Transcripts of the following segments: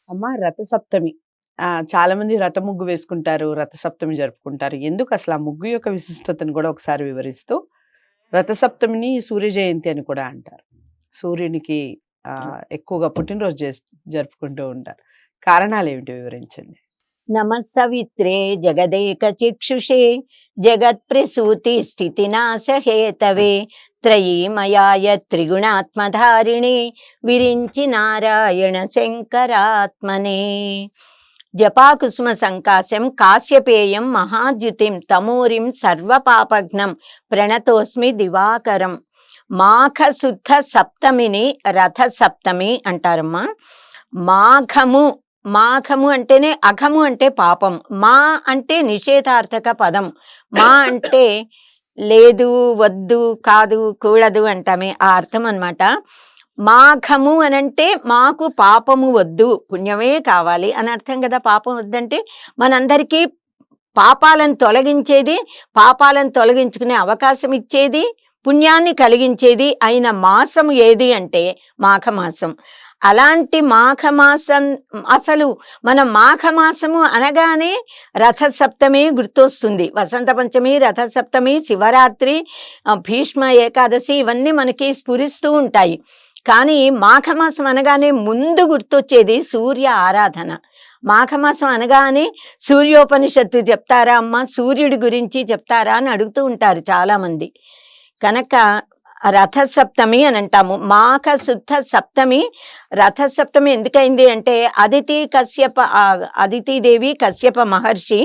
అమ్మ రథసప్తమి. చాలా మంది రథ ముగ్గు వేసుకుంటారు. రథసప్తమి జరుపుకుంటారు. ఎందుకు అసలు ఆ ముగ్గు యొక్క విశిష్టతను కూడా ఒకసారి వివరిస్తూ, రథసప్తమిని సూర్య జయంతి అని కూడా అంటారు. సూర్యునికి ఎక్కువగా పుట్టినరోజు జరుపుకుంటూ ఉంటారు. కారణాలేమిటి వివరించండి? నమః సవిత్రే జగదేక చక్షుషే జగత్ప్రసూతి స్థితినాశహేతవే త్రయీమయాయ త్రిగుణాత్మధారిణే విరించి నారాయణ శంకరాత్మనే. జపాకుసుమ సంకాశం కాశ్యపేయం మహాద్యుతిం తమోరిం సర్వపాపఘ్నం ప్రణతోస్మి దివాకరం. మాఘశుద్ధ సప్తమిని రథ సప్తమి అంటారమ్మా. మాఘము మాఘము అంటేనే అఘము అంటే పాపం. మా అంటే నిషేధార్థక పదం. మా అంటే లేదు, వద్దు, కాదు, కూడదు అంటామే, ఆ అర్థం అన్నమాట. మాఘము అనంటే మాకు పాపము వద్దు, పుణ్యమే కావాలి అని అర్థం కదా. పాపం వద్దంటే మనందరికీ పాపాలను తొలగించేది, పాపాలను తొలగించుకునే అవకాశం ఇచ్చేది, పుణ్యాన్ని కలిగించేది అయిన మాసం ఏది అంటే మాఘమాసం. అలాంటి మాఘమాసం, అసలు మన మాఘమాసము అనగానే రథసప్తమి గుర్తొస్తుంది. వసంత పంచమి, రథసప్తమి, శివరాత్రి, భీష్మ ఏకాదశి ఇవన్నీ మనకి స్ఫురిస్తూ ఉంటాయి. కానీ మాఘమాసం అనగానే ముందు గుర్తొచ్చేది సూర్య ఆరాధన. మాఘమాసం అనగానే సూర్యోపనిషత్తు చెప్తారా అమ్మ, సూర్యుడి గురించి చెప్తారా అని అడుగుతూ ఉంటారు చాలా మంది. కనుక రథసప్తమి అని అంటాము. మాఘ శుద్ధ సప్తమి. రథసప్తమి ఎందుకైంది అంటే అదితిదేవి కశ్యప మహర్షి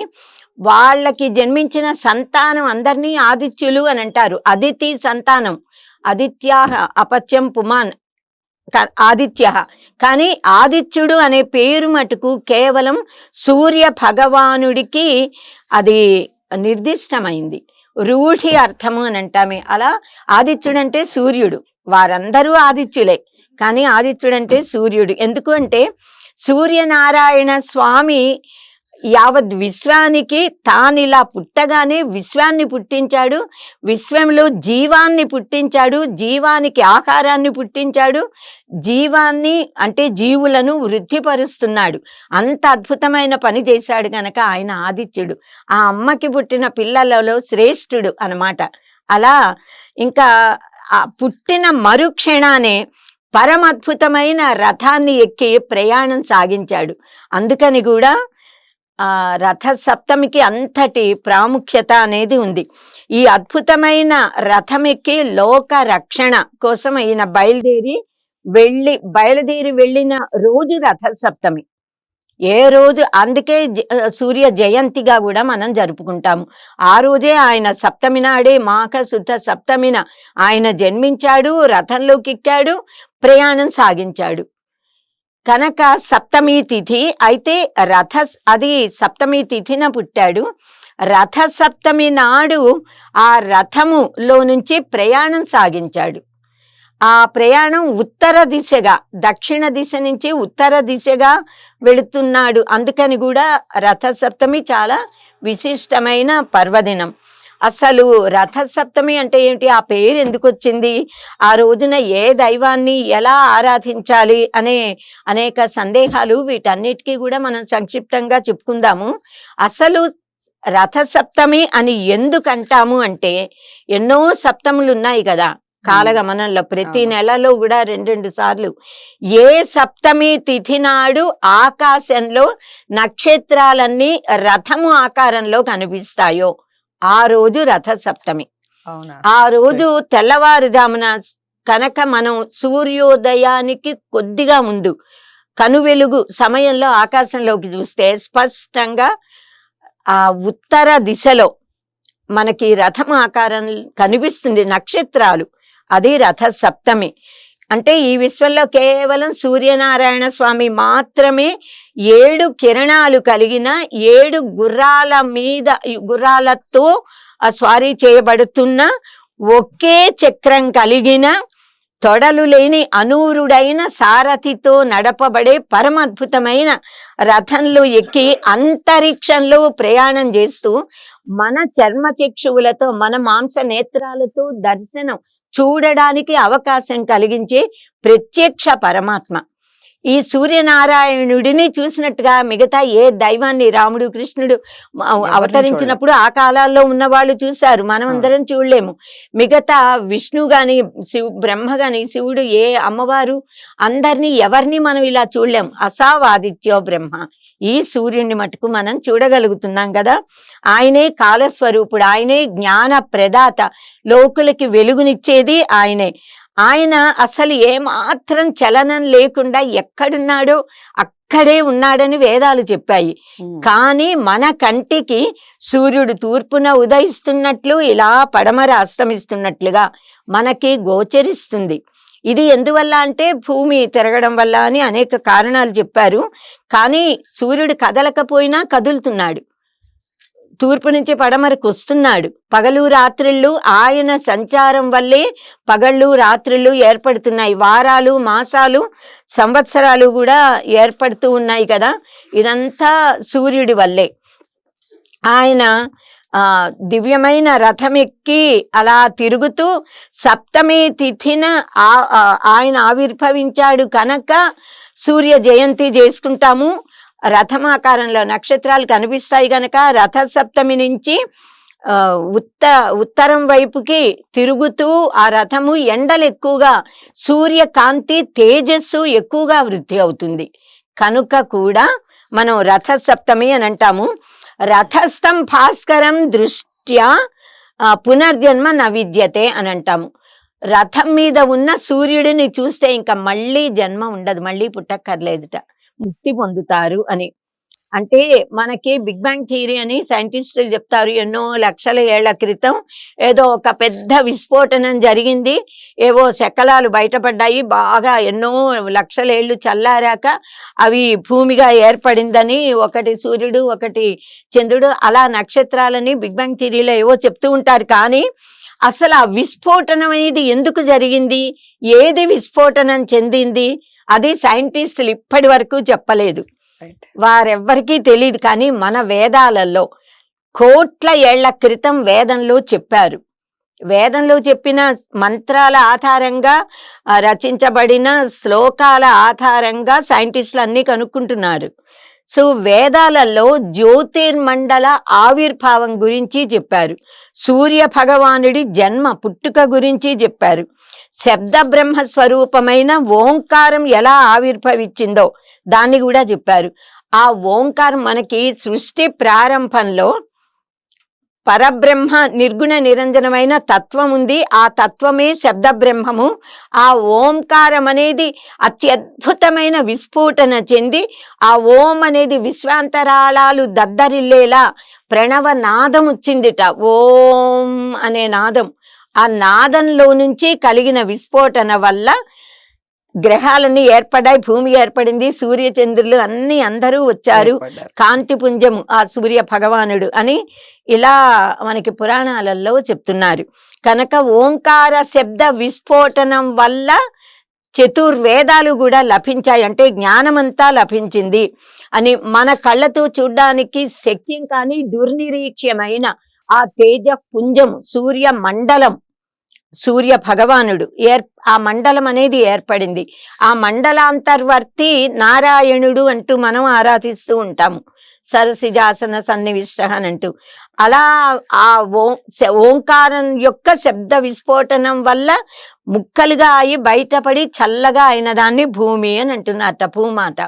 వాళ్ళకి జన్మించిన సంతానం అందరినీ ఆదిత్యులు అని అంటారు. అదితి సంతానం, ఆదిత్యాహ అపత్యం పుమాన్ ఆదిత్య. కానీ ఆదిత్యుడు అనే పేరు మటుకు కేవలం సూర్య భగవానుడికి అది నిర్దిష్టమైంది. రూఢి అర్థము అని అంటామే. అలా ఆదిత్యుడంటే సూర్యుడు, వారందరూ ఆదిత్యులే, కానీ ఆదిత్యుడంటే సూర్యుడు. ఎందుకు అంటే సూర్యనారాయణ స్వామి యావత్ విశ్వానికి తానిలా పుట్టగానే విశ్వాన్ని పుట్టించాడు, విశ్వంలో జీవాన్ని పుట్టించాడు, జీవానికి ఆహారాన్ని పుట్టించాడు, జీవాన్ని అంటే జీవులను వృద్ధిపరుస్తున్నాడు. అంత అద్భుతమైన పని చేశాడు గనక ఆయన ఆదిత్యుడు. ఆ అమ్మకి పుట్టిన పిల్లలలో శ్రేష్ఠుడు అన్నమాట. అలా ఇంకా పుట్టిన మరుక్షణానే పరమద్భుతమైన రథాన్ని ఎక్కి ప్రయాణం సాగించాడు. అందుకని కూడా రథ సప్తమికి అంతటి ప్రాముఖ్యత అనేది ఉంది. ఈ అద్భుతమైన రథం ఎక్కి లోక రక్షణ కోసం ఈయన బయలుదేరి వెళ్ళిన రోజు రథ సప్తమి. ఏ రోజు, అందుకే సూర్య జయంతిగా కూడా మనం జరుపుకుంటాము. ఆ రోజే ఆయన సప్తమి నాడే, మాఘ శుద్ధ సప్తమిన ఆయన జన్మించాడు, రథంలోకి ఎక్కాడు, ప్రయాణం సాగించాడు. కనుక సప్తమి తిథి అయితే అది సప్తమి తిథిన పుట్టాడు. రథ సప్తమి నాడు ఆ రథములో నుంచి ప్రయాణం సాగించాడు. ఆ ప్రయాణం ఉత్తర దిశగా, దక్షిణ దిశ నుంచి ఉత్తర దిశగా వెళుతున్నాడు. అందుకని కూడా రథ సప్తమి చాలా విశిష్టమైన పర్వదినం. అసలు రథసప్తమి అంటే ఏమిటి, ఆ పేరు ఎందుకు వచ్చింది, ఆ రోజున ఏ దైవాన్ని ఎలా ఆరాధించాలి అనే అనేక సందేహాలు, వీటన్నిటికీ కూడా మనం సంక్షిప్తంగా చెప్పుకుందాము. అసలు రథసప్తమి అని ఎందుకు అంటాము అంటే, ఎన్నో సప్తములు ఉన్నాయి కదా కాలగమనంలో. ప్రతి నెలలో కూడా రెండు సార్లు ఏ సప్తమి తిథి నాడు ఆకాశంలో నక్షత్రాలన్నీ రథము ఆకారంలో కనిపిస్తాయో ఆ రోజు రథ సప్తమి. ఆ రోజు తెల్లవారుజామున కనుక మనం సూర్యోదయానికి కొద్దిగా ముందు కనువెలుగు సమయంలో ఆకాశంలోకి చూస్తే స్పష్టంగా ఆ ఉత్తర దిశలో మనకి రథం ఆకారం కనిపిస్తుంది, నక్షత్రాలు. అది రథ సప్తమి. అంటే ఈ విశ్వంలో కేవలం సూర్యనారాయణ స్వామి మాత్రమే 7 కిరణాలు కలిగిన 7 గుర్రాలతో స్వారీ చేయబడుతున్న ఒకే చక్రం కలిగిన తొడలు లేని అనూరుడైన సారథితో నడపబడే పరమద్భుతమైన రథంలో ఎక్కి అంతరిక్షంలో ప్రయాణం చేస్తూ మన చర్మచక్షువులతో, మన మాంస నేత్రాలతో దర్శనం చూడడానికి అవకాశం కలిగించే ప్రత్యక్ష పరమాత్మ. ఈ సూర్యనారాయణుడిని చూసినట్టుగా మిగతా ఏ దైవాన్ని రాముడు కృష్ణుడు అవతరించినప్పుడు ఆ కాలాల్లో ఉన్న వాళ్ళు చూశారు, మనం అందరం చూడలేము. మిగతా విష్ణు గాని బ్రహ్మ గాని శివుడు ఏ అమ్మవారు అందరినీ ఎవరిని మనం ఇలా చూడలేం. అసావాదిత్యో బ్రహ్మ, ఈ సూర్యుడిని మటుకు మనం చూడగలుగుతున్నాం కదా. ఆయనే కాలస్వరూపుడు, ఆయనే జ్ఞాన ప్రదాత, లోకులకి వెలుగునిచ్చేది ఆయనే. ఆయన అసలు ఏమాత్రం చలనం లేకుండా ఎక్కడున్నాడో అక్కడే ఉన్నాడని వేదాలు చెప్పాయి. కానీ మన కంటికి సూర్యుడు తూర్పున ఉదయిస్తున్నట్లు ఇలా పడమర అస్తమిస్తున్నట్లుగా మనకి గోచరిస్తుంది. ఇది ఎందువల్ల అంటే భూమి తిరగడం వల్ల అని అనేక కారణాలు చెప్పారు. కానీ సూర్యుడు కదలకపోయినా కదులుతున్నాడు, తూర్పు నుంచి పడమరకు వస్తున్నాడు. పగలు రాత్రిళ్ళు ఆయన సంచారం వల్లే పగళ్ళు రాత్రిళ్ళు ఏర్పడుతున్నాయి, వారాలు మాసాలు సంవత్సరాలు కూడా ఏర్పడుతూ ఉన్నాయి కదా. ఇదంతా సూర్యుడి వల్లే. ఆయన దివ్యమైన రథం ఎక్కి అలా తిరుగుతూ సప్తమి తిథిన ఆయన ఆవిర్భవించాడు కనుక సూర్య జయంతి చేసుకుంటాము. రథమాకారంలో నక్షత్రాలు కనిపిస్తాయి గనక రథ సప్తమి నుంచి ఉత్తరం వైపుకి తిరుగుతూ ఆ రథము ఎండలు ఎక్కువగా, సూర్యకాంతి తేజస్సు ఎక్కువగా వృద్ధి అవుతుంది కనుక కూడా మనం రథ సప్తమి అని అంటాము. రథస్థం భాస్కరం దృష్ట్యా పునర్జన్మ నవిద్యతే అని అంటాము. రథం మీద ఉన్న సూర్యుడిని చూస్తే ఇంకా మళ్ళీ జన్మ ఉండదు, మళ్ళీ పుట్టక్కర్లేదుట, ముక్తి పొందుతారు అని. అంటే మనకి బిగ్ బ్యాంగ్ థియరీ అని సైంటిస్టులు చెప్తారు. ఎన్నో లక్షల ఏళ్ల క్రితం ఏదో ఒక పెద్ద విస్ఫోటనం జరిగింది, ఏవో శకలాలు బయటపడ్డాయి, బాగా ఎన్నో లక్షల ఏళ్ళు చల్లారాక అవి భూమిగా ఏర్పడిందని, ఒకటి సూర్యుడు ఒకటి చంద్రుడు, అలా నక్షత్రాలని బిగ్ బ్యాంగ్ థియరీలో ఏవో చెప్తూ ఉంటారు. కానీ అసలు ఆ విస్ఫోటనం అనేది ఎందుకు జరిగింది, ఏది విస్ఫోటనం చెందింది, అది సైంటిస్టులు ఇప్పటి వరకు చెప్పలేదు, వారెవ్వరికీ తెలియదు. కానీ మన వేదాలలో కోట్ల ఏళ్ల క్రితం వేదంలో చెప్పారు. వేదంలో చెప్పిన మంత్రాల ఆధారంగా రచించబడిన శ్లోకాల ఆధారంగా సైంటిస్టులు అన్ని కనుక్కుంటున్నారు. సో వేదాలలో జ్యోతిర్మండల ఆవిర్భావం గురించి చెప్పారు, సూర్య భగవానుడి జన్మ పుట్టుక గురించి చెప్పారు, శబ్ద బ్రహ్మ స్వరూపమైన ఓంకారం ఎలా ఆవిర్భవించిందో దాన్ని కూడా చెప్పారు. ఆ ఓంకారం మనకి సృష్టి ప్రారంభంలో పరబ్రహ్మ నిర్గుణ నిరంజనమైన తత్వం ఉంది, ఆ తత్వమే శబ్ద బ్రహ్మము. ఆ ఓంకారం అనేది అత్యద్భుతమైన విస్ఫోటన చెంది ఆ ఓం అనేది విశ్వాంతరాళాలు దద్దరిల్లేలా ప్రణవ నాదం వచ్చిందిట, ఓం అనే నాదం. ఆ నాదంలో నుంచి కలిగిన విస్ఫోటన వల్ల గ్రహాలన్నీ ఏర్పడ్డాయి, భూమి ఏర్పడింది, సూర్య చంద్రులు అన్ని అందరూ వచ్చారు, కాంతిపుంజము ఆ సూర్య భగవానుడు అని ఇలా మనకి పురాణాలలో చెప్తున్నారు. కనుక ఓంకార శబ్ద విస్ఫోటనం వల్ల చతుర్వేదాలు కూడా లభించాయి, అంటే జ్ఞానమంతా లభించింది అని. మన కళ్ళతో చూడ్డానికి శక్యం కానీ దుర్నిరీక్ష్యమైన ఆ తేజ పుంజము సూర్య మండలం, సూర్య భగవానుడు ఆ మండలం అనేది ఏర్పడింది. ఆ మండలాంతర్వర్తి నారాయణుడు అంటూ మనం ఆరాధిస్తూ ఉంటాము, సరసిజాసన సన్నివిష్ట అని అంటూ. అలా ఆ ఓంకారం యొక్క శబ్ద విస్ఫోటనం వల్ల ముక్కలుగా అయి బయటపడి చల్లగా అయిన దాన్ని భూమి అని అంటున్నారట, భూమాత.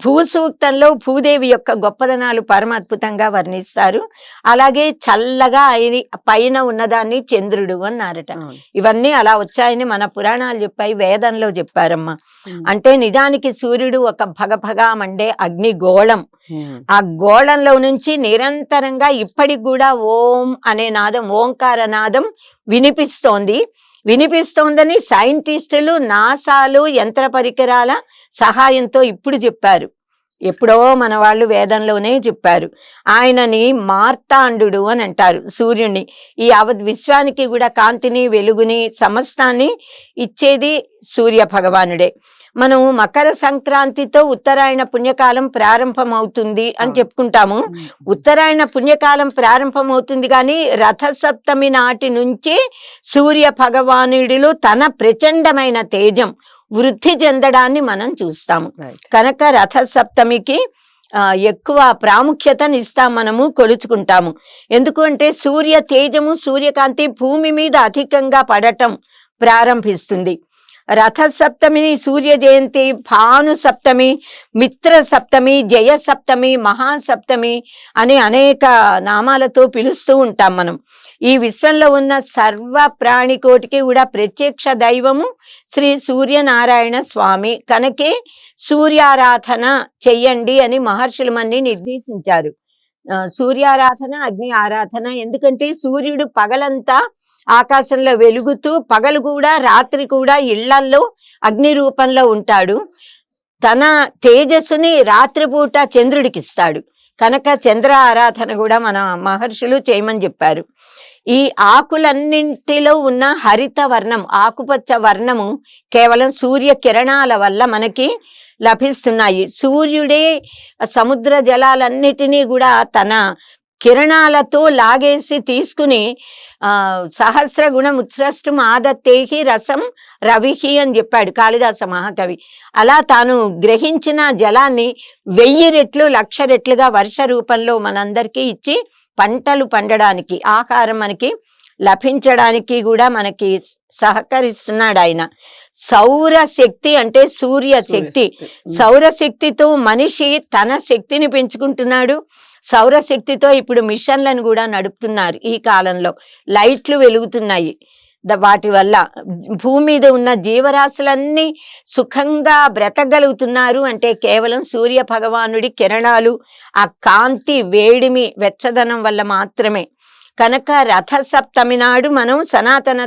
భూసూక్తంలో భూదేవి యొక్క గొప్పదనాలు పరమ అద్భుతంగా వర్ణిస్తారు. అలాగే చల్లగా అయి పైన ఉన్నదాన్ని చంద్రుడు అన్నారట. ఇవన్నీ అలా వచ్చాయని మన పురాణాలు చెప్పాయి, వేదంలో చెప్పారమ్మా. అంటే నిజానికి సూర్యుడు ఒక భగభగా మండే అగ్ని గోళం. ఆ గోళంలో నుంచి నిరంతరంగా ఇప్పటికి కూడా ఓం అనే నాదం, ఓంకార నాదం వినిపిస్తోందని సైంటిస్టులు నాసాలు యంత్ర పరికరాల సహాయంతో ఇప్పుడు చెప్పారు. ఎప్పుడో మన వాళ్ళు వేదంలోనే చెప్పారు. ఆయనని మార్తాండు అని అంటారు, సూర్యుడిని. ఈ విశ్వానికి కూడా కాంతిని వెలుగుని సమస్తాన్ని ఇచ్చేది సూర్య భగవానుడే. మనం మకర సంక్రాంతితో ఉత్తరాయణ పుణ్యకాలం ప్రారంభమవుతుంది అని చెప్పుకుంటాము. ఉత్తరాయణ పుణ్యకాలం ప్రారంభమవుతుంది కానీ రథ సప్తమి నాటి నుంచి సూర్య భగవానుడిలో తన ప్రచండమైన తేజం, వృద్ధి చెందడాన్ని మనం చూస్తాము. రైట్. కనుక రథ సప్తమికి ఎక్కువ ప్రాముఖ్యతని ఇస్తాం, మనము కొలుచుకుంటాము. ఎందుకు అంటే సూర్య తేజము, సూర్యకాంతి భూమి మీద అధికంగా పడటం ప్రారంభిస్తుంది. రథ సప్తమిని సూర్య జయంతి, భాను సప్తమి, మిత్ర సప్తమి, జయ సప్తమి, మహాసప్తమి అనే అనేక నామాలతో పిలుస్తూ ఉంటాం మనం. ఈ విశ్వంలో ఉన్న సర్వ ప్రాణికోటికి కూడా ప్రత్యక్ష దైవము శ్రీ సూర్యనారాయణ స్వామి. కనుకే సూర్యారాధన చెయ్యండి అని మహర్షులు మన్ని నిర్దేశించారు. సూర్యారాధన, అగ్ని ఆరాధన. ఎందుకంటే సూర్యుడు పగలంతా ఆకాశంలో వెలుగుతూ, పగలు కూడా రాత్రి కూడా ఇళ్లల్లో అగ్ని రూపంలో ఉంటాడు. తన తేజస్సుని రాత్రిపూట చంద్రుడికి ఇస్తాడు. కనుక చంద్ర ఆరాధన కూడా మన మహర్షులు చేయమని చెప్పారు. ఈ ఆకులన్నింటిలో ఉన్న హరిత వర్ణం, ఆకుపచ్చ వర్ణము కేవలం సూర్య కిరణాల వల్ల మనకి లభిస్తున్నాయి. సూర్యుడే సముద్ర జలాలన్నిటినీ కూడా తన కిరణాలతో లాగేసి తీసుకుని సహస్ర గుణ ఉత్సృష్టం ఆదత్తేహి రసం రవిహి అని చెప్పాడు కాళిదాస మహాకవి. అలా తాను గ్రహించిన జలాన్ని 1000 రెట్లు 1,00,000 రెట్లుగా వర్ష రూపంలో మనందరికీ ఇచ్చి పంటలు పండడానికి, ఆహారం మనకి లభించడానికి కూడా మనకి సహకరిస్తున్నాడు ఆయన. సౌర శక్తి అంటే సూర్య శక్తి. సౌరశక్తితో మనిషి తన శక్తిని పెంచుకుంటున్నాడు. సౌరశక్తితో ఇప్పుడు మిషన్లను కూడా నడుపుతున్నారు. ఈ కాలంలో లైట్లు వెలుగుతున్నాయి. వాటి వల్ల భూమి మీద ఉన్న జీవరాశులన్నీ సుఖంగా బ్రతకగలుగుతున్నారు అంటే కేవలం సూర్య భగవానుడి కిరణాలు, ఆ కాంతి, వేడిమి, వెచ్చదనం వల్ల మాత్రమే. కనుక రథ సప్తమి నాడు మనం సనాతన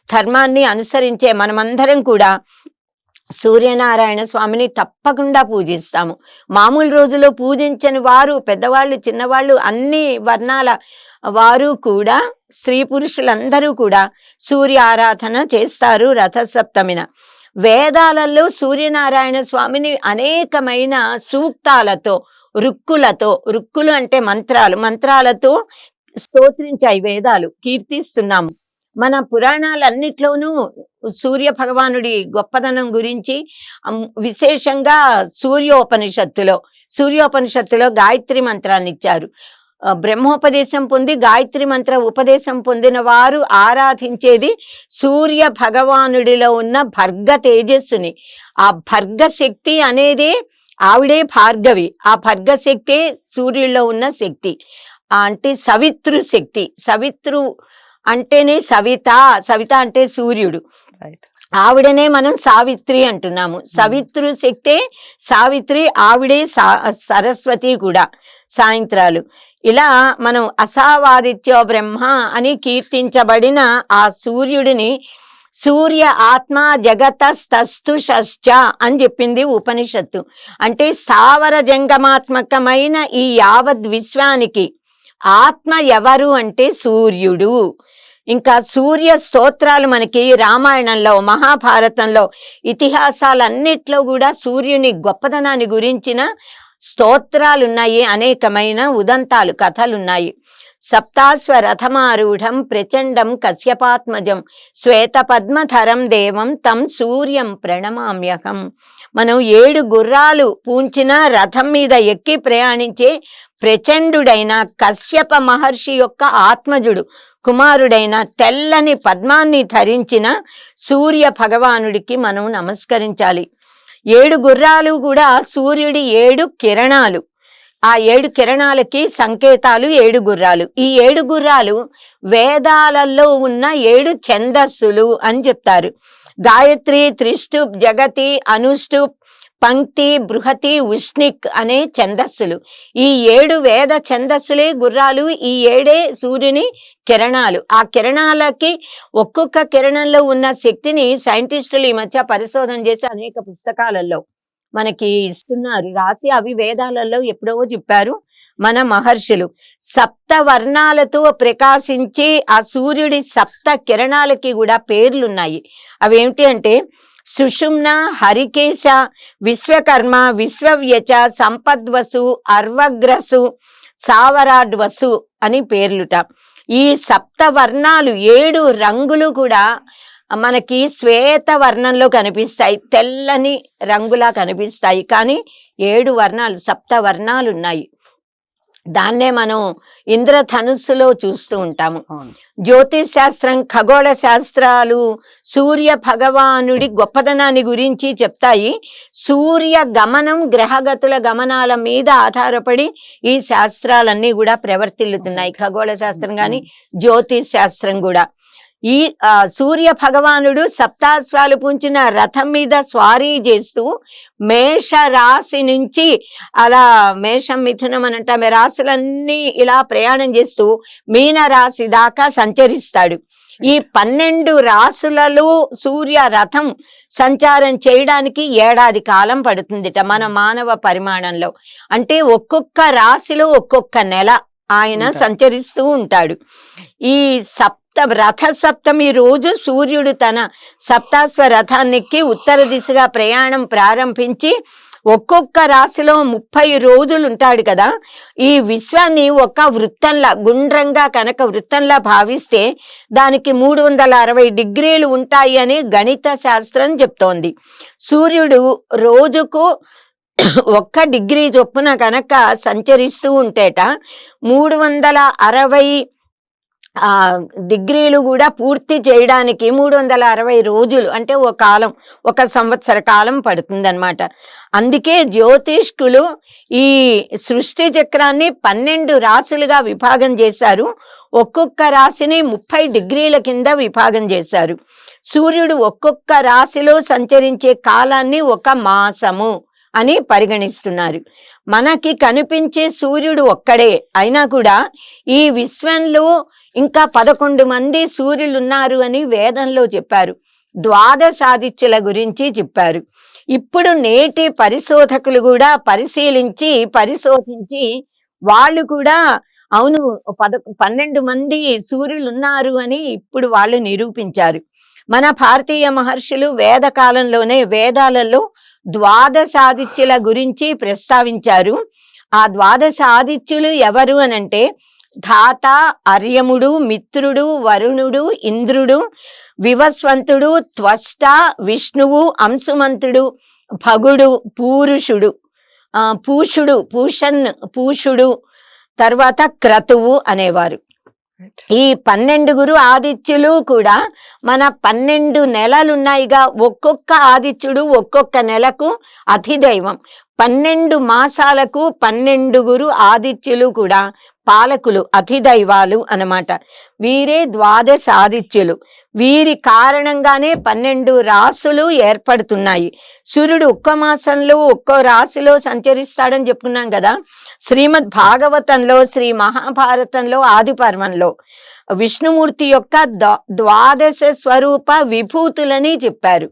ధర్మాన్ని అనుసరించే మనమందరం కూడా సూర్యనారాయణ స్వామిని తప్పకుండా పూజిస్తాము. మామూలు రోజుల్లో పూజించని వారు, పెద్దవాళ్ళు, చిన్నవాళ్ళు, అన్ని వర్ణాల వారు కూడా, స్త్రీ పురుషులందరూ కూడా సూర్య ఆరాధన చేస్తారు రథ సప్తమిన. వేదాలలో సూర్యనారాయణ స్వామిని అనేకమైన సూక్తాలతో, రుక్కులు అంటే మంత్రాలతో స్తోత్రించాయి వేదాలు, కీర్తిస్తున్నాము. మన పురాణాలన్నిట్లోనూ సూర్య భగవానుడి గొప్పదనం గురించి, విశేషంగా సూర్యోపనిషత్తులో గాయత్రి మంత్రాన్ని ఇచ్చారు. బ్రహ్మోపదేశం పొంది గాయత్రి మంత్ర ఉపదేశం పొందిన వారు ఆరాధించేది సూర్య భగవానుడిలో ఉన్న భర్గ తేజస్సుని. ఆ భర్గ శక్తి అనేది ఆవిడే భార్గవి. ఆ భర్గ శక్తే సూర్యుల్లో ఉన్న శక్తి. అంటే సవితృ శక్తి. సవితృ అంటేనే సవిత అంటే సూర్యుడు. ఆవిడనే మనం సావిత్రి అంటున్నాము. సవితృ శక్తే సావిత్రి, ఆవిడే సరస్వతి కూడా సాయంత్రాలు. ఇలా మనం అసావాదిత్యో బ్రహ్మ అని కీర్తించబడిన ఆ సూర్యుడిని సూర్య ఆత్మ జగతస్తస్తు షశ్చ అని చెప్పింది ఉపనిషత్తు. అంటే స్థావర జంగమాత్మకమైన ఈ యావద్ విశ్వానికి ఆత్మ ఎవరు అంటే సూర్యుడు. ఇంకా సూర్య స్తోత్రాలు మనకి రామాయణంలో, మహాభారతంలో, ఇతిహాసాలన్నిట్లో కూడా సూర్యుని గొప్పదనాన్ని గురించిన స్తోత్రాలున్నాయి. అనేకమైన ఉదంతాలు, కథలున్నాయి. సప్తాశ్వరథమారూఢం ప్రచండం కశ్యపాత్మజం శ్వేత పద్మధరం దేవం తం సూర్యం ప్రణమామ్యహం. మనం 7 గుర్రాలు పూంచిన రథం మీద ఎక్కి ప్రయాణించే ప్రచండుడైన కశ్యప మహర్షి యొక్క ఆత్మజుడు కుమారుడైన తెల్లని పద్మాన్ని ధరించిన సూర్య భగవానుడికి మనం నమస్కరించాలి. 7 గుర్రాలు కూడా సూర్యుడి 7 కిరణాలు. ఆ 7 కిరణాలకి సంకేతాలు 7 గుర్రాలు. ఈ 7 గుర్రాలు వేదాలలో ఉన్న 7 ఛందస్సులు అని చెప్తారు. గాయత్రి, త్రిష్టుప్, జగతి, అనుష్టుప్, పంక్తి, బృహతి, ఉష్ణిక్ అనే ఛందస్సులు. ఈ 7 వేద ఛందస్సులే గుర్రాలు. ఈ 7 సూర్యుని కిరణాలు. ఆ కిరణాలకి ఒక్కొక్క కిరణంలో ఉన్న శక్తిని సైంటిస్టులు ఈ మధ్య పరిశోధన చేసి అనేక పుస్తకాలలో మనకి ఇస్తున్నారు రాసి. అవి వేదాలలో ఎప్పుడో చెప్పారు మన మహర్షులు. సప్త వర్ణాలతో ప్రకాశించి ఆ సూర్యుడి సప్త కిరణాలకి కూడా పేర్లున్నాయి. అవేమిటి అంటే సుషుమ్న, హరికేశ, విశ్వకర్మ, విశ్వవ్యచ, సంపద్వసు, అర్వగ్రసు, సావరాడ్వసు అని పేర్లుట. ఈ సప్త వర్ణాలు 7 రంగులు కూడా మనకి శ్వేత వర్ణంలో కనిపిస్తాయి, తెల్లని రంగులా కనిపిస్తాయి. కానీ 7 వర్ణాలు, 7 వర్ణాలు ఉన్నాయి. దాన్నే మనం ఇంద్రధనుస్సులో చూస్తూ ఉంటాము. అవును. జ్యోతిష్ శాస్త్రం, ఖగోళ శాస్త్రాలు సూర్య భగవానుడి గొప్పదనాన్ని గురించి చెప్తాయి. సూర్య గమనం, గ్రహగతుల గమనాల మీద ఆధారపడి ఈ శాస్త్రాలన్నీ కూడా ప్రవర్తిల్లుతున్నాయి. ఖగోళ శాస్త్రం కానీ జ్యోతిష్ శాస్త్రం కూడా. ఈ సూర్య భగవానుడు సప్తాశ్వాలు పూంచిన రథం మీద స్వారీ చేస్తూ మేష రాశి నుంచి అలా మేషం, మిథునం అని అంటే రాశులన్నీ ఇలా ప్రయాణం చేస్తూ మీన రాశి దాకా సంచరిస్తాడు. ఈ 12 రాశులలో సూర్య రథం సంచారం చేయడానికి 1 ఏడాది కాలం పడుతుందిట మన మానవ పరిమాణంలో. అంటే ఒక్కొక్క రాశిలో ఒక్కొక్క నెల ఆయన సంచరిస్తూ ఉంటాడు. ఈ రథ సప్తమి రోజు సూర్యుడు తన సప్తాశ్వ రథాన్నెక్కి ఉత్తర దిశగా ప్రయాణం ప్రారంభించి ఒక్కొక్క రాశిలో 30 రోజులు ఉంటాడు కదా. ఈ విశ్వాన్ని ఒక వృత్తంలా, గుండ్రంగా కనుక వృత్తంలా భావిస్తే దానికి 360 డిగ్రీలు ఉంటాయి అని గణిత శాస్త్రం చెప్తోంది. సూర్యుడు రోజుకు 1 డిగ్రీ చొప్పున కనుక సంచరిస్తూ ఉంటేట 360 డిగ్రీలు కూడా పూర్తి చేయడానికి 360 రోజులు అంటే ఒక సంవత్సర కాలం పడుతుందన్నమాట. అందుకే జ్యోతిష్కులు ఈ సృష్టి చక్రాన్ని 12 రాశులుగా విభాగం చేశారు. ఒక్కొక్క రాశిని 30 డిగ్రీల కింద విభాగం చేశారు. సూర్యుడు ఒక్కొక్క రాశిలో సంచరించే కాలాన్ని 1 మాసము అని పరిగణిస్తున్నారు. మనకి కనిపించే సూర్యుడు ఒక్కడే అయినా కూడా ఈ విశ్వంలో ఇంకా 11 మంది సూర్యులు ఉన్నారు అని వేదంలో చెప్పారు. 12 ఆదిత్యుల గురించి చెప్పారు. ఇప్పుడు నేటి పరిశోధకులు కూడా పరిశోధించి వాళ్ళు కూడా అవును 12 మంది సూర్యులు ఉన్నారు అని ఇప్పుడు వాళ్ళు నిరూపించారు. మన భారతీయ మహర్షులు వేద కాలంలోనే వేదాలలో 12 ఆదిత్యుల గురించి ప్రస్తావించారు. ఆ 12 ఆదిత్యులు ఎవరు అనంటే ధాత, అర్యముడు, మిత్రుడు, వరుణుడు, ఇంద్రుడు, వివస్వంతుడు, త్వష్ట, విష్ణువు, అంశుమంతుడు, భగుడు, పూషుడు, తర్వాత క్రతువు అనేవారు. ఈ 12 ఆదిత్యులు కూడా మన 12 నెలలున్నాయిగా, ఒక్కొక్క ఆదిత్యుడు ఒక్కొక్క నెలకు అధిదైవం. 12 మాసాలకు 12 ఆదిత్యులు కూడా పాలకులు, అధిదైవాలు అన్నమాట. వీరే 12 ఆదిత్యులు. వీరి కారణంగానే 12 రాసులు ఏర్పడుతున్నాయి. సూర్యుడు ఒక్క మాసంలో ఒక్కో రాశిలో సంచరిస్తాడని చెప్పుకున్నాం కదా. శ్రీమద్ భాగవతంలో, శ్రీ మహాభారతంలో ఆది పర్వంలో విష్ణుమూర్తి యొక్క 12 స్వరూప విభూతులని చెప్పారు.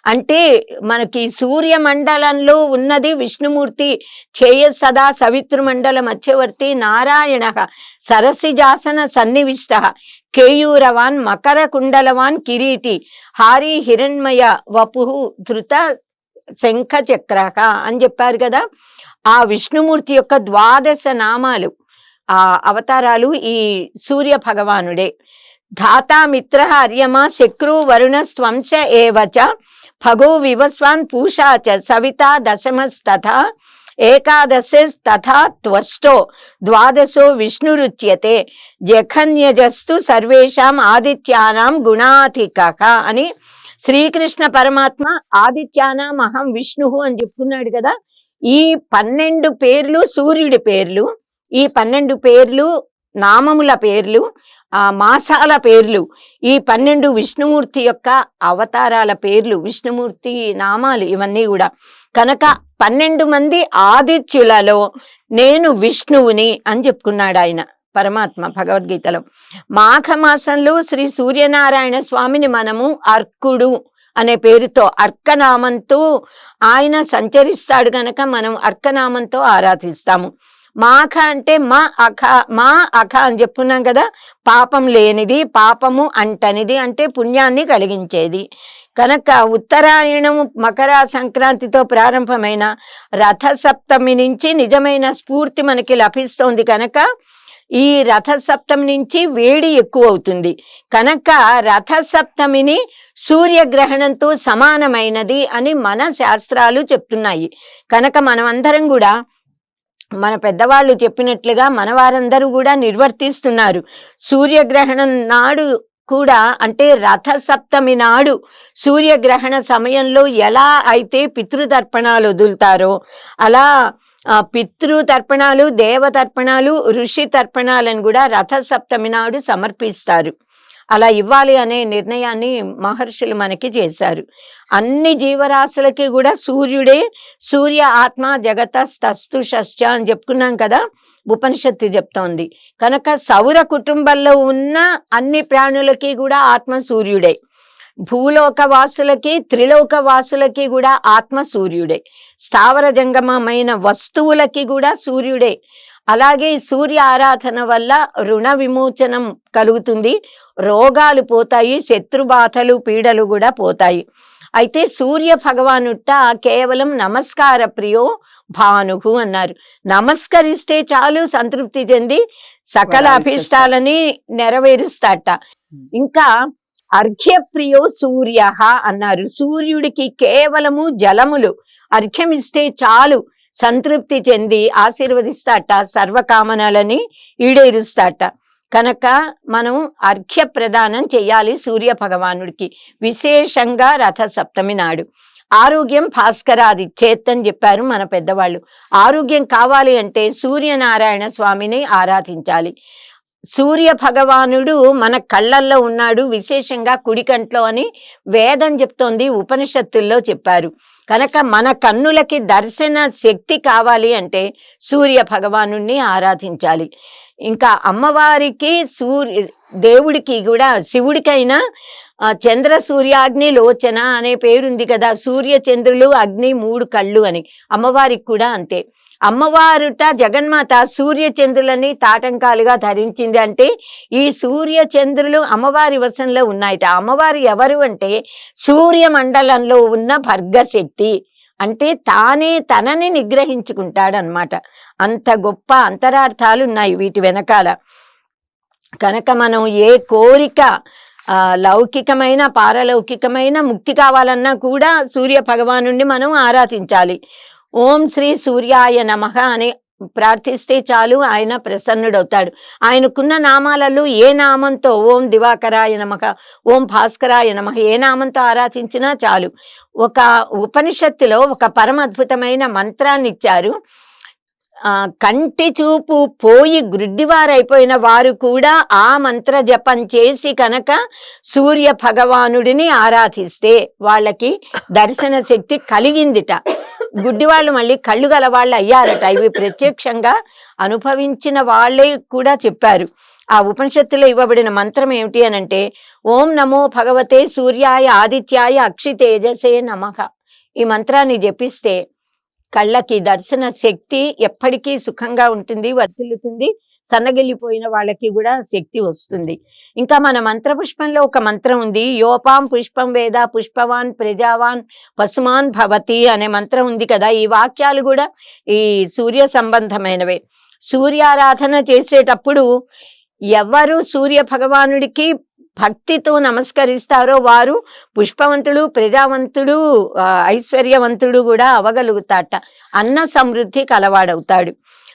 అంటే మనకి సూర్యమండలంలో ఉన్నది విష్ణుమూర్తి. ఛేయసదా సవితృమండల మధ్యవర్తి నారాయణ సరసిజాసన సన్నివిష్ట కేయూరవాన్ మకర కుండలవాన్ కిరీటి హారి హిరణ్మయ వపు ధృత శంఖ చక్రక అని చెప్పారు కదా. ఆ విష్ణుమూర్తి యొక్క 12 నామాలు, ఆ అవతారాలు ఈ సూర్య భగవానుడే. ధాతా మిత్ర అర్యమ శక్రు వరుణ స్వంశ ఏవచ భగో వివస్వాన్ పూషాచ సవితా దశమస్తథా ఏకాదశస్తథా త్వష్టో 12 విష్ణురుచ్యతే జఘన్యజస్తు సర్వేషాం ఆదిత్యానాం గుణాధికః అని శ్రీకృష్ణ పరమాత్మ ఆదిత్యానాం అహం విష్ణు అని చెప్పుకున్నాడు కదా. ఈ 12 పేర్లు సూర్యుడి పేర్లు, ఈ 12 పేర్లు నామముల పేర్లు, ఆ మాసాల పేర్లు, ఈ 12 విష్ణుమూర్తి యొక్క అవతారాల పేర్లు, విష్ణుమూర్తి నామాలు ఇవన్నీ కూడా. కనుక 12 మంది ఆదిత్యులలో నేను విష్ణువుని అని చెప్పుకున్నాడు ఆయన పరమాత్మ భగవద్గీతలో. మాఘమాసంలో శ్రీ సూర్యనారాయణ స్వామిని మనము అర్కుడు అనే పేరుతో, అర్కనామంతో ఆయన సంచరిస్తాడు కనుక మనం అర్కనామంతో ఆరాధిస్తాము. మాఘ అంటే మా అఖ అని చెప్పుకున్నాం కదా. పాపం లేనిది, పాపము అంటనిది, అంటే పుణ్యాన్ని కలిగించేది. కనుక ఉత్తరాయణము మకర సంక్రాంతితో ప్రారంభమైన రథ సప్తమి నుంచి నిజమైన స్ఫూర్తి మనకి లభిస్తోంది. కనుక ఈ రథసప్తమి నుంచి వేడి ఎక్కువ అవుతుంది కనుక రథసప్తమిని సూర్యగ్రహణంతో సమానమైనది అని మన శాస్త్రాలు చెప్తున్నాయి. కనుక మనం అందరం కూడా మన పెద్దవాళ్ళు చెప్పినట్లుగా మన వారందరూ కూడా నిర్వర్తిస్తున్నారు. సూర్యగ్రహణం నాడు కూడా అంటే రథసప్తమి నాడు సూర్యగ్రహణ సమయంలో ఎలా అయితే పితృతర్పణాలు వదులుతారో అలా పితృతర్పణాలు, దేవతర్పణాలు, ఋషి తర్పణాలను కూడా రథసప్తమి నాడు సమర్పిస్తారు. అలా ఇవ్వాలి అనే నిర్ణయాన్ని మహర్షులు మనకి చేశారు. అన్ని జీవరాశులకి కూడా సూర్యుడే సూర్య ఆత్మ జగతస్తస్తుషశ్చ అని చెప్పుకున్నాం కదా, ఉపనిషత్తు చెప్తోంది. కనుక సౌర కుటుంబంలో ఉన్న అన్ని ప్రాణులకి కూడా ఆత్మ సూర్యుడే, భూలోక వాసులకి త్రిలోక వాసులకి కూడా ఆత్మ సూర్యుడే, స్థావర జంగమమైన వస్తువులకి కూడా సూర్యుడే. అలాగే సూర్య ఆరాధన వల్ల రుణ విమోచనం కలుగుతుంది, రోగాలు పోతాయి, శత్రుబాధలు పీడలు కూడా పోతాయి. అయితే సూర్య భగవానుట కేవలం నమస్కార ప్రియో భానుహు అన్నారు. నమస్కరిస్తే చాలు సంతృప్తి చెంది సకల అభిష్టాలని నెరవేరుస్తాట. ఇంకా అర్ఘ్యప్రియో సూర్య అన్నారు. సూర్యుడికి కేవలము జలములు అర్ఘ్యమిస్తే చాలు సంతృప్తి చెంది ఆశీర్వదిస్తాట, సర్వకామనలని ఈడేరుస్తాట. కనుక మనం అర్ఘ్య ప్రదానం చెయ్యాలి సూర్య భగవానుడికి, విశేషంగా రథసప్తమి నాడు. ఆరోగ్యం భాస్కరాది చేత్తని చెప్పారు మన పెద్దవాళ్ళు. ఆరోగ్యం కావాలి అంటే సూర్యనారాయణ స్వామిని ఆరాధించాలి. సూర్య భగవానుడు మన కళ్ళల్లో ఉన్నాడు, విశేషంగా కుడి కంట్లో అని వేదం చెప్తోంది, ఉపనిషత్తుల్లో చెప్పారు. కనుక మన కన్నులకి దర్శన శక్తి కావాలి అంటే సూర్య భగవానుణ్ణి ఆరాధించాలి. ఇంకా అమ్మవారికి దేవుడికి కూడా శివుడికైనా చంద్ర సూర్యాగ్ని లోచన అనే పేరుంది కదా, సూర్య చంద్రులు అగ్ని 3 కళ్ళు అని. అమ్మవారికి కూడా అంతే. అమ్మవారుట జగన్మాత సూర్య చంద్రులని తాటంకాలుగా ధరించింది అంటే ఈ సూర్య చంద్రులు అమ్మవారి వశంలో ఉన్నాయట. అమ్మవారు ఎవరు అంటే సూర్యమండలంలో ఉన్న భర్గశక్తి, అంటే తానే తనని నిగ్రహించుకుంటాడనమాట. అంత గొప్ప అంతరార్థాలు ఉన్నాయి వీటి వెనకాల. కనుక మనం ఏ కోరిక లౌకికమైన పారలౌకికమైన ముక్తి కావాలన్నా కూడా సూర్య భగవానుణ్ణి మనం ఆరాధించాలి. ఓం శ్రీ సూర్యాయ నమః అని ప్రార్థిస్తే చాలు, ఆయన ప్రసన్నుడవుతాడు. ఆయనకున్న నామాలలో ఏ నామంతో, ఓం దివాకరాయ నమః, ఓం భాస్కరాయ నమః, ఏ నామంతో ఆరాధించినా చాలు. ఒక ఉపనిషత్తులో ఒక పరమ అద్భుతమైన మంత్రాన్ని ఇచ్చారు. కంటి చూపు పోయి గ్రుడ్డివారైపోయిన వారు కూడా ఆ మంత్ర జపం చేసి కనుక సూర్య భగవానుడిని ఆరాధిస్తే వాళ్ళకి దర్శన శక్తి కలిగిందిట. గుడ్డివాళ్ళు మళ్ళీ కళ్ళు గల వాళ్ళు అయ్యారట. ఇవి ప్రత్యక్షంగా అనుభవించిన వాళ్ళే కూడా చెప్పారు. ఆ ఉపనిషత్తులో ఇవ్వబడిన మంత్రం ఏమిటి అనంటే ఓం నమో భగవతే సూర్యాయ ఆదిత్యాయ అక్షితేజసే నమః. ఈ మంత్రాన్ని జపిస్తే కళ్ళకి దర్శన శక్తి ఎప్పటికీ సుఖంగా ఉంటుంది, వర్ధిల్లుతుంది. సన్నగిల్లిపోయిన వాళ్ళకి కూడా శక్తి వస్తుంది. ఇంకా మన మంత్రపుష్పంలో ఒక మంత్రం ఉంది, యోపాం పుష్పం వేద పుష్పవాన్ ప్రజావాన్ పశుమాన్ భవతి అనే మంత్రం ఉంది కదా. ఈ వాక్యాలు కూడా ఈ సూర్య సంబంధమైనవే. సూర్యారాధన చేసేటప్పుడు ఎవరు సూర్య భగవానుడికి భక్తితో నమస్కరిస్తారో వారు పుష్పవంతుడు, ప్రజావంతుడు, ఐశ్వర్యవంతుడు కూడా అవగలుగుతాట. అన్న సమృద్ధి కలవాడవుతాడు.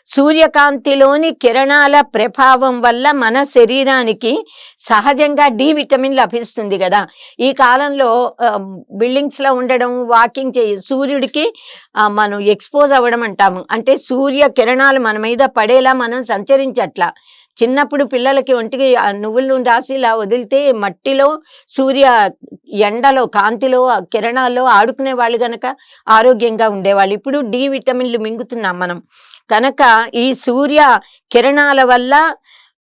సూర్యకాంతిలోని కిరణాల ప్రభావం వల్ల మన శరీరానికి సహజంగా డి విటమిన్ లభిస్తుంది కదా. ఈ కాలంలో బిల్డింగ్స్ లో ఉండడం, వాకింగ్ సూర్యుడికి మనం ఎక్స్పోజ్ అవ్వడం అంటాము. అంటే సూర్య కిరణాలు మన మీద పడేలా మనం సంచరించట్లా. చిన్నప్పుడు పిల్లలకి ఒంటికి నువ్వుల నూనె రాసి ఇలా వదిలితే మట్టిలో సూర్య ఎండలో కాంతిలో కిరణాల్లో ఆడుకునే వాళ్ళు గనక ఆరోగ్యంగా ఉండేవాళ్ళు. ఇప్పుడు డి విటమిన్లు మింగుతున్నాం మనం. కనుక ఈ సూర్య కిరణాల వల్ల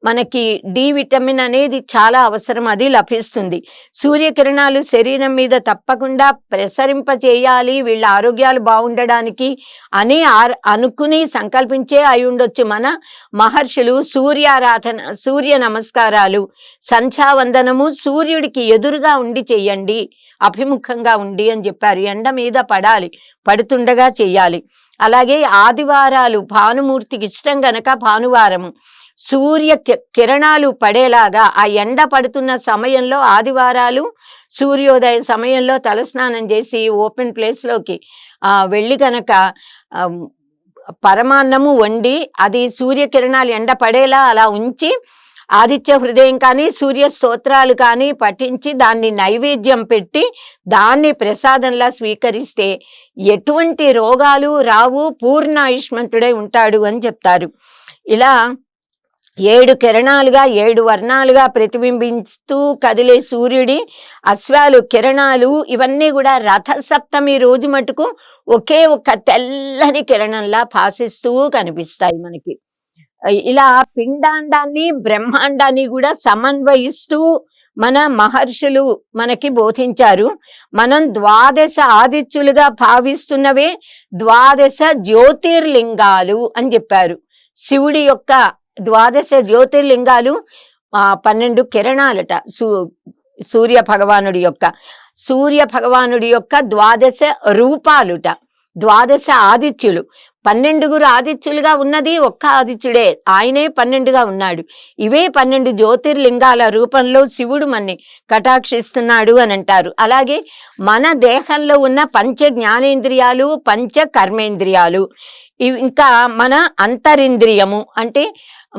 మనకి డి విటమిన్ అనేది చాలా అవసరం, అది లభిస్తుంది. సూర్యకిరణాలు శరీరం మీద తప్పకుండా ప్రసరింప చేయాలి వీళ్ళ ఆరోగ్యాలు బాగుండడానికి అని అనుకుని సంకల్పించే అయి ఉండొచ్చు మన మహర్షులు. సూర్యారాధన, సూర్య నమస్కారాలు, సంధ్యావందనము సూర్యుడికి ఎదురుగా ఉండి చెయ్యండి, అభిముఖంగా ఉండి అని చెప్పారు. ఎండ మీద పడాలి, పడుతుండగా చెయ్యాలి. అలాగే ఆదివారాలు భానుమూర్తికి ఇష్టం గనక భానువారము కిరణాలు పడేలాగా ఆ ఎండ పడుతున్న సమయంలో ఆదివారాలు సూర్యోదయ సమయంలో తలస్నానం చేసి ఓపెన్ ప్లేస్లోకి వెళ్ళి కనుక పరమాన్నము వండి అది సూర్యకిరణాలు ఎండ పడేలా అలా ఉంచి ఆదిత్య హృదయం కానీ సూర్య స్తోత్రాలు కానీ పఠించి దాన్ని నైవేద్యం పెట్టి దాన్ని ప్రసాదంలా స్వీకరిస్తే ఎటువంటి రోగాలు రావు, పూర్ణ ఆయుష్మంతుడై ఉంటాడు అని చెప్తారు. ఇలా 7 కిరణాలుగా 7 వర్ణాలుగా ప్రతిబింబిస్తూ కదిలే సూర్యుడి అశ్వాలు కిరణాలు ఇవన్నీ కూడా రథసప్తమి రోజు మటుకు ఒకే ఒక్క తెల్లని కిరణంలా భాసిస్తూ కనిపిస్తాయి మనకి. ఇలా పిండాండాన్ని బ్రహ్మాండాన్ని కూడా సమన్వయిస్తూ మన మహర్షులు మనకి బోధించారు. మనం 12 ఆదిత్యులుగా భావిస్తున్నవే 12 జ్యోతిర్లింగాలు అని చెప్పారు. శివుడి యొక్క 12 జ్యోతిర్లింగాలు 12 కిరణాలట. సూర్య భగవానుడి యొక్క 12 రూపాలుట, 12 ఆదిత్యులు. 12 ఆదిత్యులుగా ఉన్నది ఒక్క ఆదిత్యుడే, ఆయనే 12గా ఉన్నాడు. ఇవే 12 జ్యోతిర్లింగాల రూపంలో శివుడు మన్ని కటాక్షిస్తున్నాడు అని అంటారు. అలాగే మన దేహంలో ఉన్న పంచ జ్ఞానేంద్రియాలు, పంచ కర్మేంద్రియాలు, ఇంకా మన అంతరింద్రియము అంటే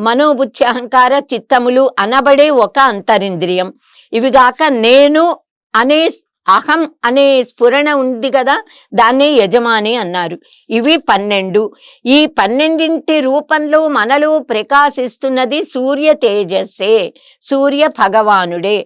మనోబుద్ధి అహంకార చిత్తములు అనబడే ఒక అంతరింద్రియం. ఇవి గాక నేను అనే అహం అనే స్ఫురణ ఉంది కదా, దాన్నే యజమాని అన్నారు. ఇవి 12. ఈ 12 రూపంలో మనలో ప్రకాశిస్తున్నది సూర్య తేజస్సే, సూర్య భగవానుడే.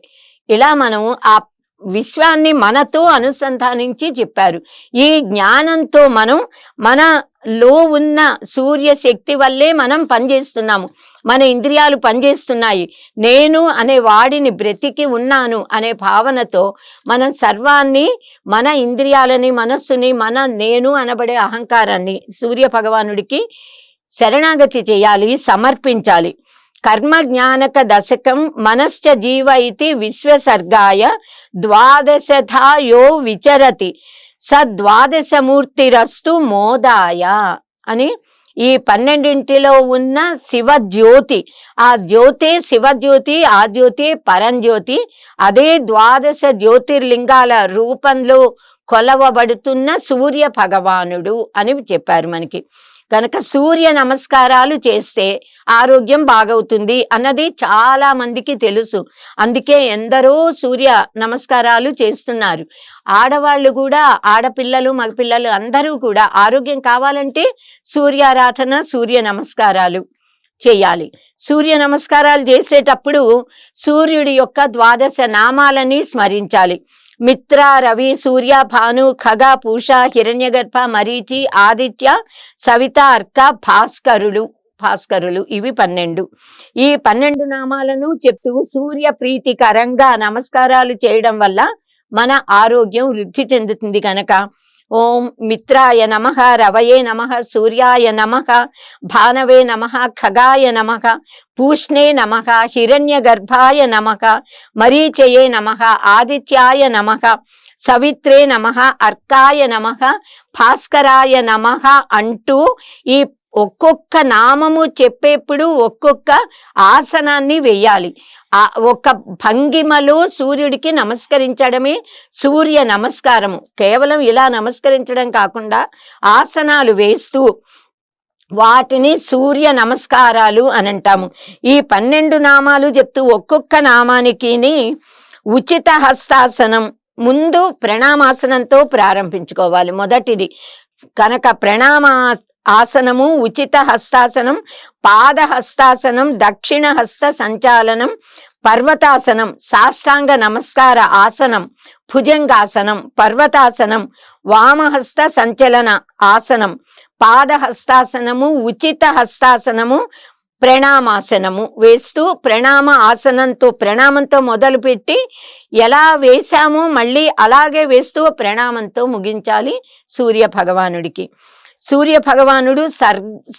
ఇలా మనం ఆ విశ్వాన్ని మనతో అనుసంధానించి చెప్పారు. ఈ జ్ఞానంతో మనం మనలో ఉన్న సూర్య శక్తి వల్లే మనం పనిచేస్తున్నాము, మన ఇంద్రియాలు పనిచేస్తున్నాయి. నేను అనే వాడిని బ్రతికి ఉన్నాను అనే భావనతో మనం సర్వాన్ని, మన ఇంద్రియాలని, మనస్సుని, నేను అనబడే అహంకారాన్ని సూర్య భగవానుడికి శరణాగతి చేయాలి, సమర్పించాలి. కర్మ జ్ఞానక దశకం మనశ్చ జీవ ఇతి విశ్వసర్గాయ 12ధా యో విచరతి స 12మూర్తిరస్తు మోదాయ అని ఈ 12లో ఉన్న శివజ్యోతి, ఆ జ్యోతి శివజ్యోతి, ఆ జ్యోతి పరంజ్యోతి, అదే 12 జ్యోతిర్లింగాల రూపంలో కొలవబడుతున్న సూర్య భగవానుడు అని చెప్పారు మనకి. కనుక సూర్య నమస్కారాలు చేస్తే ఆరోగ్యం బాగవుతుంది అన్నది చాలా మందికి తెలుసు. అందుకే ఎందరో సూర్య నమస్కారాలు చేస్తున్నారు. ఆడవాళ్ళు కూడా, ఆడపిల్లలు మగపిల్లలు అందరూ కూడా ఆరోగ్యం కావాలంటే సూర్యారాధన, సూర్య నమస్కారాలు చేయాలి. సూర్య నమస్కారాలు చేసేటప్పుడు సూర్యుడి యొక్క 12 నామాలని స్మరించాలి. మిత్ర, రవి, సూర్య, భాను, ఖగ, పూష, హిరణ్యగర్భ, మరీచి, ఆదిత్య, సవిత, అర్క, భాస్కరులు ఇవి 12. ఈ 12 నామాలను చెప్తూ సూర్య ప్రీతికరంగా నమస్కారాలు చేయడం వల్ల మన ఆరోగ్యం వృద్ధి చెందుతుంది. కనుక ఓం మిత్రాయ నమః, రవయే నమః, సూర్యాయ నమః, భానవే నమః, ఖగాయ నమః, పూష్ణే నమః, హిరణ్యగర్భాయ నమః, మరీచయే నమః, ఆదిత్యాయ నమః, సవిత్రే నమః, అర్కాయ నమః, భాస్కరాయ నమః అంటూ ఈ ఒక్కొక్క నామము చెప్పేప్పుడు ఒక్కొక్క ఆసనాన్ని వేయాలి. ఒక భంగిమలో సూర్యుడికి నమస్కరించడమే సూర్య నమస్కారము. కేవలం ఇలా నమస్కరించడం కాకుండా ఆసనాలు వేస్తూ వాటిని సూర్య నమస్కారాలు అని అంటాము. ఈ 12 నామాలు చెప్తూ ఒక్కొక్క నామానికి ఉచిత హస్తాసనం, ముందు ప్రణామాసనంతో ప్రారంభించుకోవాలి మొదటిది. కనుక ఆసనము, ఉచిత హస్తాసనం, పాద హస్తాసనం, దక్షిణ హస్త సంచాలనం, పర్వతాసనం, సాష్టాంగ నమస్కార ఆసనం, భుజంగాసనం, పర్వతాసనం, వామహస్త సంచలన ఆసనం, పాద హస్తాసనము, ఉచిత హస్తాసనము, ప్రణామాసనము వేస్తూ ప్రణామంతో మొదలుపెట్టి ఎలా వేశామో మళ్ళీ అలాగే వేస్తూ ప్రణామంతో ముగించాలి సూర్య భగవానుడికి. సూర్య భగవానుడు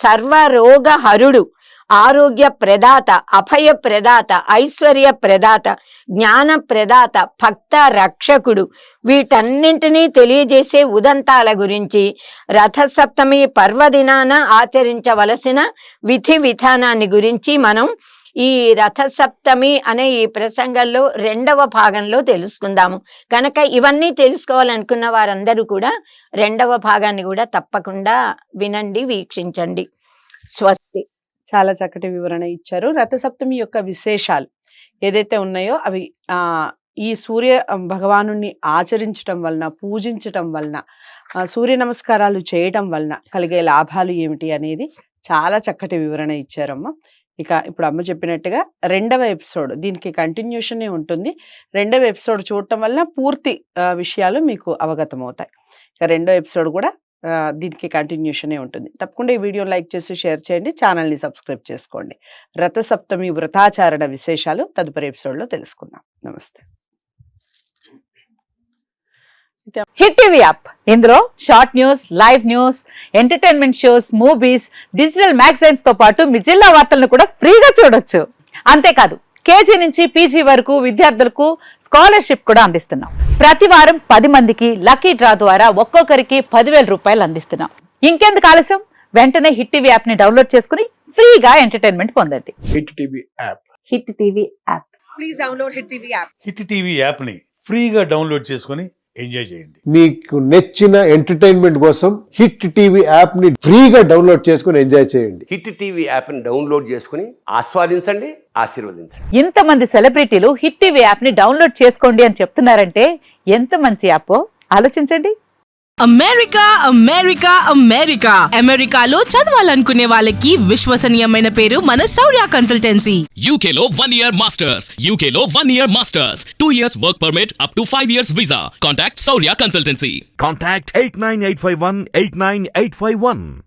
సర్వరోగ హరుడు. ఆరోగ్య ప్రదాత, అభయ ప్రదాత, ఐశ్వర్య ప్రదాత, జ్ఞాన ప్రదాత, భక్త రక్షకుడు, వీటన్నింటినీ తెలియజేసే ఉదంతాల గురించి రథసప్తమి పర్వదినాన ఆచరించవలసిన విధి విధానాన్ని గురించి మనం ఈ రథసప్తమి అనే ఈ ప్రసంగంలో 2వ భాగంలో తెలుసుకుందాము. కనుక ఇవన్నీ తెలుసుకోవాలనుకున్న వారందరూ కూడా 2వ భాగాన్ని కూడా తప్పకుండా వినండి, వీక్షించండి. స్వస్తి. చాలా చక్కటి వివరణ ఇచ్చారు. రథసప్తమి యొక్క విశేషాలు ఏదైతే ఉన్నాయో అవి ఈ సూర్య భగవాను ఆచరించటం వలన, పూజించటం వలన, సూర్య నమస్కారాలు చేయటం వలన కలిగే లాభాలు ఏమిటి అనేది చాలా చక్కటి వివరణ ఇచ్చారమ్మ. ఇక ఇప్పుడు అమ్మ చెప్పినట్టుగా 2వ ఎపిసోడ్ దీనికి కంటిన్యూషనే ఉంటుంది. 2వ ఎపిసోడ్ చూడటం వలన పూర్తి విషయాలు మీకు అవగతం అవుతాయి. ఇక 2వ ఎపిసోడ్ కూడా దీనికి కంటిన్యూషనే ఉంటుంది. తప్పకుండా ఈ వీడియో లైక్ చేసి షేర్ చేయండి, ఛానల్ని సబ్స్క్రైబ్ చేసుకోండి. రథసప్తమి వ్రతాచారణ విశేషాలు తదుపరి ఎపిసోడ్లో తెలుసుకుందాం. నమస్తే. హిట్ టీవీ యాప్, ఇందులో short news, live news, entertainment shows, movies, digital magazines తో పాటు మీ జిల్లా వార్తలను కూడా ఫ్రీగా చూడొచ్చు. అంతేకాదు కేజీ నుంచి పీజీ వరకు విద్యార్థులకు స్కాలర్షిప్ కూడా అందిస్తున్నాం. ప్రతి వారం 10 మందికి లక్కీ డ్రా ద్వారా ఒక్కొక్కరికి 10,000 రూపాయలు అందిస్తున్నాం. ఇంకెందుకు ఆలస్యం, వెంటనే హిట్ టీవీ యాప్ ని డౌన్లోడ్ చేసుకుని ఫ్రీగా ఎంటర్టైన్మెంట్ పొందండి. Hit TV app. Hit TV app. Please download Hit TV app. Hit TV యాప్ని ఫ్రీగా డౌన్లోడ్ చేసుకొని ఎంజాయ్ చేయండి. మీకు నచ్చిన ఎంటర్టైన్మెంట్ కోసం హిట్ టీవీ యాప్ ని ఫ్రీగా డౌన్లోడ్ చేసుకొని ఎంజాయ్ చేయండి. హిట్ టీవీ యాప్ని డౌన్లోడ్ చేసుకుని ఆస్వాదించండి, ఆశీర్వదించండి. ఇంతమంది సెలబ్రిటీలు హిట్ టీవీ యాప్ ని డౌన్లోడ్ చేసుకోండి అని చెప్తున్నారంటే ఎంత మంచి యాప్ ఆలోచించండి. అమెరికా అమెరికా అమెరికా అమెరికాలో చదవాలనుకునే వాళ్ళకి విశ్వసనీయమైన పేరు మన శౌర్య consultancy. UK Law 1 Year Masters. UK Law 1 Year Masters. 2 years work permit up to 5 years visa. Contact Saurya Consultancy. Contact 89851 89851.